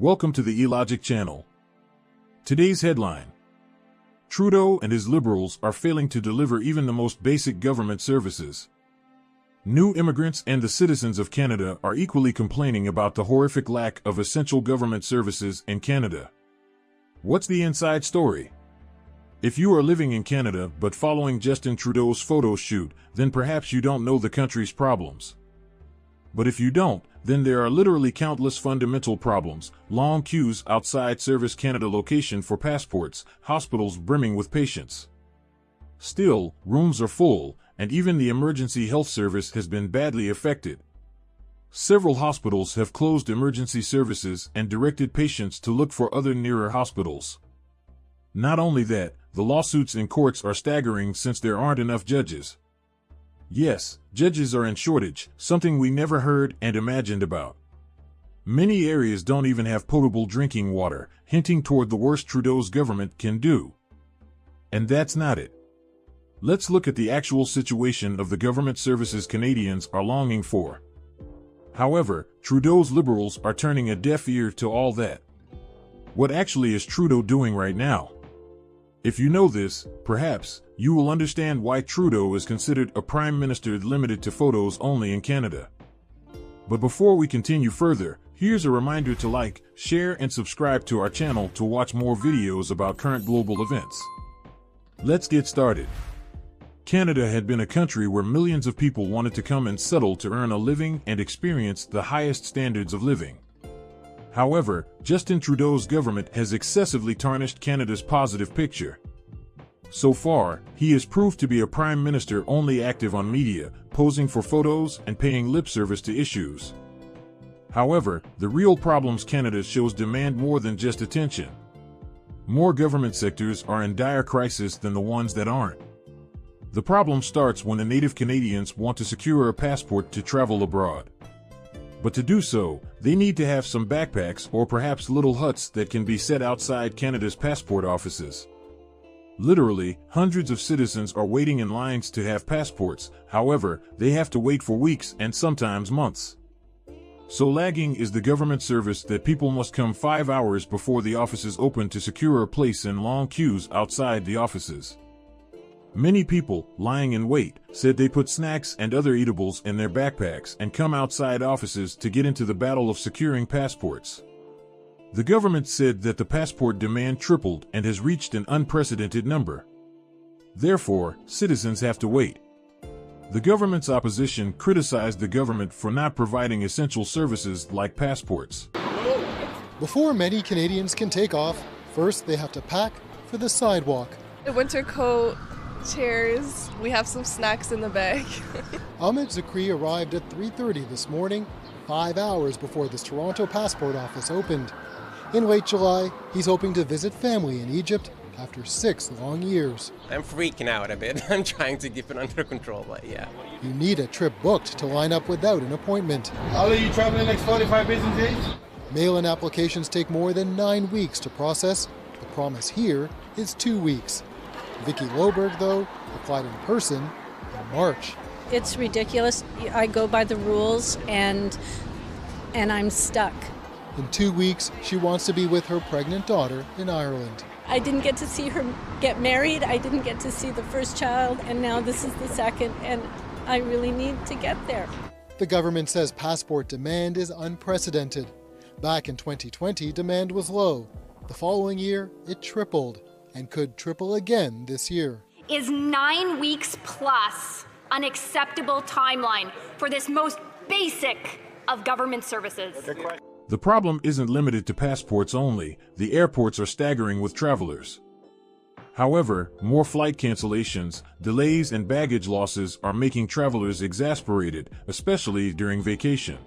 Welcome to the eLogic channel. Today's headline: Trudeau and his Liberals are failing to deliver even the most basic government services. New immigrants and the citizens of Canada are equally complaining about the horrific lack of essential government services in Canada. What's the inside story? If you are living in Canada but following Justin Trudeau's photo shoot, then perhaps you don't know the country's problems. But if you don't, then there are literally countless fundamental problems: long queues outside Service Canada location for passports, hospitals brimming with patients. Still, rooms are full, and even the emergency health service has been badly affected. Several hospitals have closed emergency services and directed patients to look for other nearer hospitals. Not only that, the lawsuits in courts are staggering since there aren't enough judges. Yes, judges are in shortage, something we never heard and imagined about. Many areas don't even have potable drinking water, hinting toward the worst Trudeau's government can do. And that's not it. Let's look at the actual situation of the government services Canadians are longing for. However, Trudeau's Liberals are turning a deaf ear to all that. What actually is Trudeau doing right now? If you know this, perhaps, you will understand why Trudeau is considered a prime minister limited to photos only in Canada. But before we continue further, here's a reminder to like, share, and subscribe to our channel to watch more videos about current global events. Let's get started. Canada had been a country where millions of people wanted to come and settle to earn a living and experience the highest standards of living. However, Justin Trudeau's government has excessively tarnished Canada's positive picture. So far, he has proved to be a prime minister only active on media, posing for photos and paying lip service to issues. However, the real problems Canada shows demand more than just attention. More government sectors are in dire crisis than the ones that aren't. The problem starts when the native Canadians want to secure a passport to travel abroad. But to do so, they need to have some backpacks or perhaps little huts that can be set outside Canada's passport offices. Literally, hundreds of citizens are waiting in lines to have passports. However, they have to wait for weeks and sometimes months. So lagging is the government service that people must come 5 hours before the offices open to secure a place in long queues outside the offices. Many people, lying in wait, said they put snacks and other eatables in their backpacks and come outside offices to get into the battle of securing passports. The government said that the passport demand tripled and has reached an unprecedented number. Therefore, citizens have to wait. The government's opposition criticized the government for not providing essential services like passports. Before many Canadians can take off, first they have to pack for the sidewalk. A winter coat, chairs, we have some snacks in the bag. Ahmed Zakri arrived at 3:30 this morning, 5 hours before the Toronto passport office opened. In late July, he's hoping to visit family in Egypt after 6 long years. I'm freaking out a bit. I'm trying to keep it under control, but yeah. You need a trip booked to line up without an appointment. How are you traveling next 45 business days? Mail-in applications take more than 9 weeks to process. The promise here is 2 weeks. Vicky Loberg, though, applied in person in March. It's ridiculous. I go by the rules and I'm stuck. In 2 weeks, she wants to be with her pregnant daughter in Ireland. I didn't get to see her get married. I didn't get to see the first child, and now this is the second, and I really need to get there. The government says passport demand is unprecedented. Back in 2020, demand was low. The following year, it tripled, and could triple again this year. Is 9 weeks plus an acceptable timeline for this most basic of government services? The problem isn't limited to passports only. The airports are staggering with travelers. However, more flight cancellations, delays, and baggage losses are making travelers exasperated, especially during vacation.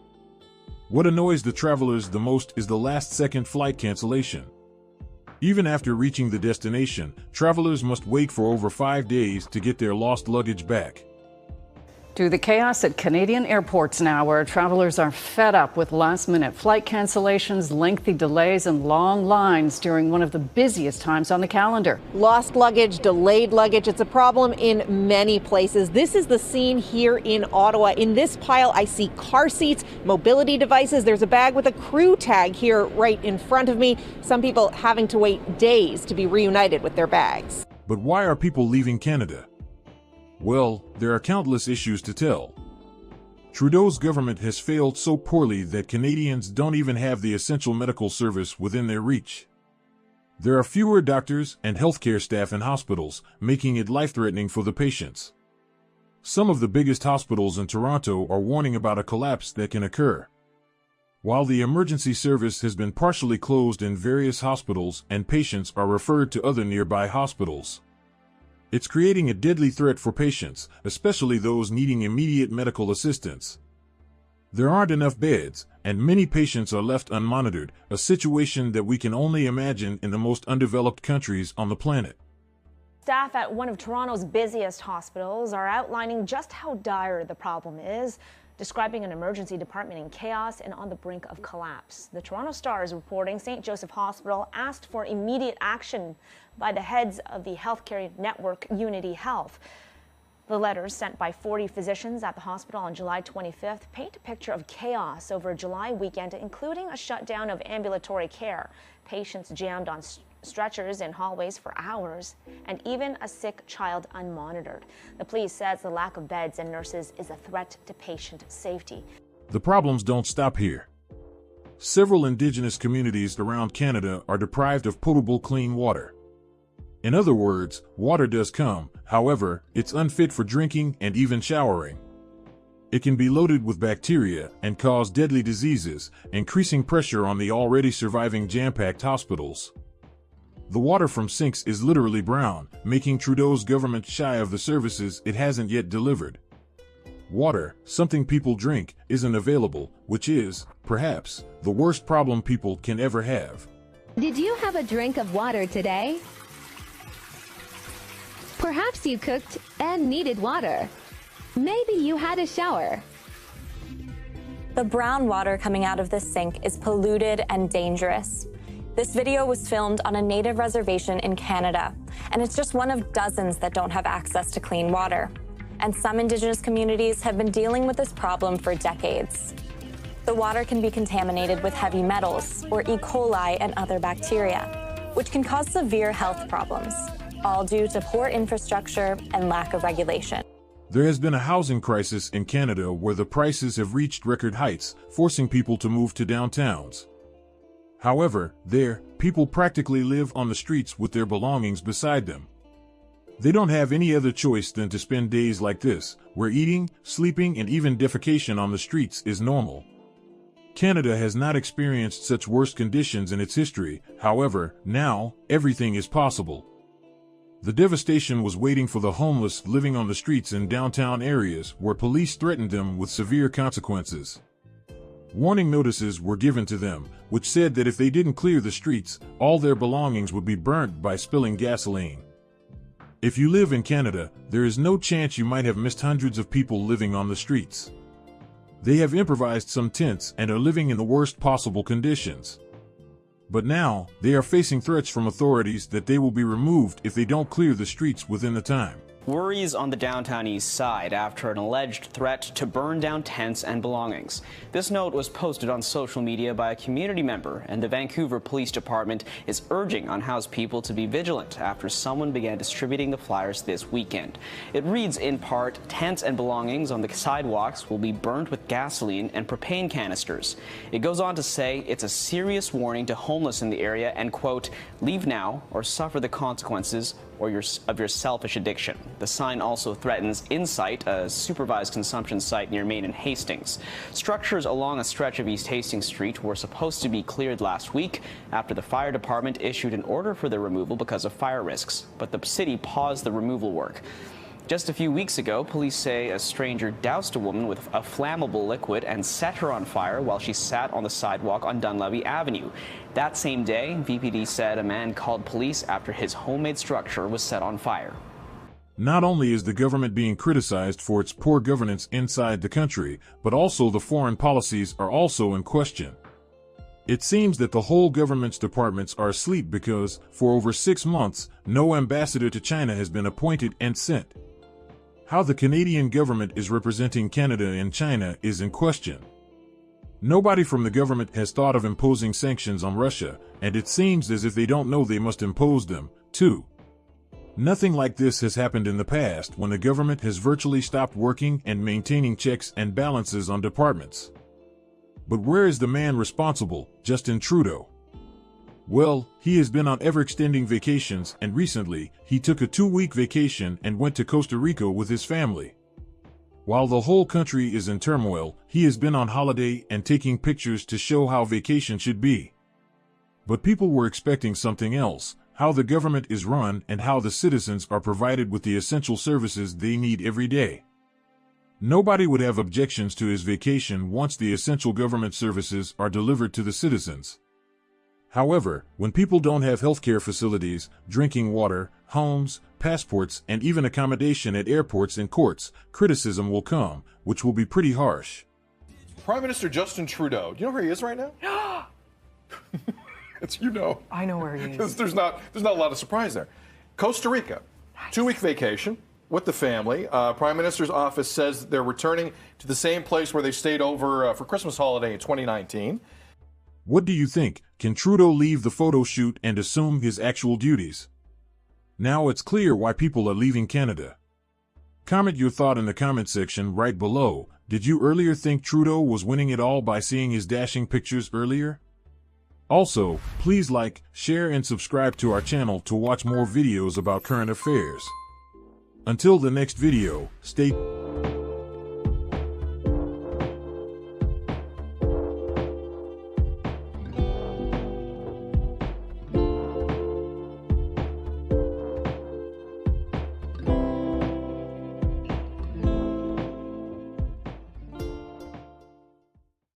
What annoys the travelers the most is the last-second flight cancellation. Even after reaching the destination, travelers must wait for over 5 days to get their lost luggage back. To the chaos at Canadian airports now, where travelers are fed up with last-minute flight cancellations, lengthy delays, and long lines during one of the busiest times on the calendar. Lost luggage, delayed luggage. It's a problem in many places. This is the scene here in Ottawa. In this pile, I see car seats, mobility devices. There's a bag with a crew tag here right in front of me. Some people having to wait days to be reunited with their bags. But why are people leaving Canada? Well, there are countless issues to tell. Trudeau's government has failed so poorly that Canadians don't even have the essential medical service within their reach. There are fewer doctors and healthcare staff in hospitals, making it life-threatening for the patients. Some of the biggest hospitals in Toronto are warning about a collapse that can occur. While the emergency service has been partially closed in various hospitals and patients are referred to other nearby hospitals, it's creating a deadly threat for patients, especially those needing immediate medical assistance. There aren't enough beds, and many patients are left unmonitored, a situation that we can only imagine in the most undeveloped countries on the planet. Staff at one of Toronto's busiest hospitals are outlining just how dire the problem is, describing an emergency department in chaos and on the brink of collapse. The Toronto Star is reporting St. Joseph Hospital asked for immediate action by the heads of the healthcare network Unity Health. The letters sent by 40 physicians at the hospital on July 25th paint a picture of chaos over a July weekend, including a shutdown of ambulatory care, patients jammed on stretchers in hallways for hours, and even a sick child unmonitored. The police says the lack of beds and nurses is a threat to patient safety. The problems don't stop here. Several Indigenous communities around Canada are deprived of potable clean water. In other words, water does come, however, it's unfit for drinking and even showering. It can be loaded with bacteria and cause deadly diseases, increasing pressure on the already surviving jam-packed hospitals. The water from sinks is literally brown, making Trudeau's government shy of the services it hasn't yet delivered. Water, something people drink, isn't available, which is, perhaps, the worst problem people can ever have. Did you have a drink of water today? Perhaps you cooked and needed water. Maybe you had a shower. The brown water coming out of this sink is polluted and dangerous. This video was filmed on a native reservation in Canada, and it's just one of dozens that don't have access to clean water. And some Indigenous communities have been dealing with this problem for decades. The water can be contaminated with heavy metals, or E. coli and other bacteria, which can cause severe health problems, all due to poor infrastructure and lack of regulation. There has been a housing crisis in Canada where the prices have reached record heights, forcing people to move to downtowns. However, there, people practically live on the streets with their belongings beside them. They don't have any other choice than to spend days like this, where eating, sleeping, and even defecation on the streets is normal. Canada has not experienced such worse conditions in its history, however, now, everything is possible. The devastation was waiting for the homeless living on the streets in downtown areas where police threatened them with severe consequences. Warning notices were given to them, which said that if they didn't clear the streets, all their belongings would be burnt by spilling gasoline. If you live in Canada, there is no chance you might have missed hundreds of people living on the streets. They have improvised some tents and are living in the worst possible conditions. But now, they are facing threats from authorities that they will be removed if they don't clear the streets within the time. Worries on the downtown east side after an alleged threat to burn down tents and belongings. This note was posted on social media by a community member, and the Vancouver Police Department is urging unhoused people to be vigilant after someone began distributing the flyers this weekend. It reads in part, "Tents and belongings on the sidewalks will be burned with gasoline and propane canisters." It goes on to say it's a serious warning to homeless in the area and, quote, "Leave now or suffer the consequences of your selfish addiction." The sign also threatens Insight, a supervised consumption site near Main and Hastings. Structures along a stretch of East Hastings Street were supposed to be cleared last week after the fire department issued an order for their removal because of fire risks, but the city paused the removal work. Just a few weeks ago, police say a stranger doused a woman with a flammable liquid and set her on fire while she sat on the sidewalk on Dunlevy Avenue. That same day, VPD said a man called police after his homemade structure was set on fire. Not only is the government being criticized for its poor governance inside the country, but also the foreign policies are also in question. It seems that the whole government's departments are asleep because, for over 6 months, no ambassador to China has been appointed and sent. How the Canadian government is representing Canada in China is in question. Nobody from the government has thought of imposing sanctions on Russia, and it seems as if they don't know they must impose them, too. Nothing like this has happened in the past when the government has virtually stopped working and maintaining checks and balances on departments. But where is the man responsible, Justin Trudeau? Well, he has been on ever-extending vacations, and recently, he took a 2-week vacation and went to Costa Rica with his family. While the whole country is in turmoil, he has been on holiday and taking pictures to show how vacation should be. But people were expecting something else, how the government is run and how the citizens are provided with the essential services they need every day. Nobody would have objections to his vacation once the essential government services are delivered to the citizens. However, when people don't have healthcare facilities, drinking water, homes, passports, and even accommodation at airports and courts, criticism will come, which will be pretty harsh. Prime Minister Justin Trudeau, do you know where he is right now? It's, you know. I know where he is. There's not a lot of surprise there. Costa Rica, nice. 2-week vacation with the family. Prime Minister's office says they're returning to the same place where they stayed over for Christmas holiday in 2019. What do you think? Can Trudeau leave the photo shoot and assume his actual duties? Now it's clear why people are leaving Canada. Comment your thought in the comment section right below. Did you earlier think Trudeau was winning it all by seeing his dashing pictures earlier? Also, please like, share, and subscribe to our channel to watch more videos about current affairs. Until the next video, stay